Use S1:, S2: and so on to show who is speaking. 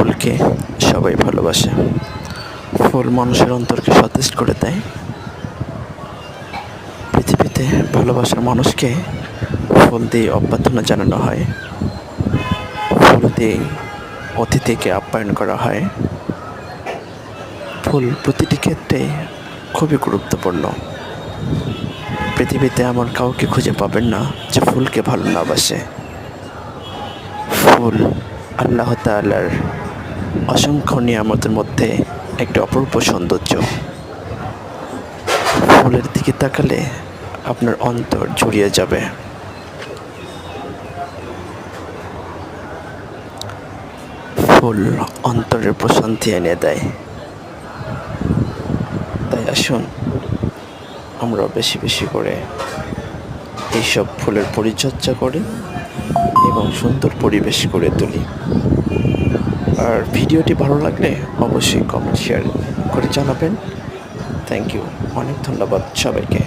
S1: ফুলকে সবাই ভালোবাসে। ফুল মানুষের অন্তরকে সতেজ করে দেয়। পৃথিবীতে ভালোবাসার মানুষকে ফুল দিয়ে অভ্যর্থনা জানানো হয়, ফুল দিয়ে অতিথিকে আপ্যায়ন করা হয়। ফুল প্রতিটি ক্ষেত্রে খুবই গুরুত্বপূর্ণ। পৃথিবীতে এমন কাউকে খুঁজে পাবেন না যে ফুলকে ভালো না বাসে। ফুল আল্লাহ তাআলার অসংখ্য নিয়ামতের মধ্যে একটি অপূর্ব সৌন্দর্য। ফুলের দিকে তাকালে আপনার অন্তর জুড়িয়ে যাবে। ফুল অন্তরের প্রশান্তি এনে দেয়। তাই আসুন আমরা বেশি বেশি করে এইসব ফুলের পরিচর্যা করি এবং সুন্দর পরিবেশ করে তুলি। আর ভিডিওটি ভালো লাগলে অবশ্যই কমেন্ট শেয়ার করে জানাবেন। থ্যাংক ইউ, অনেক ধন্যবাদ সবাইকে।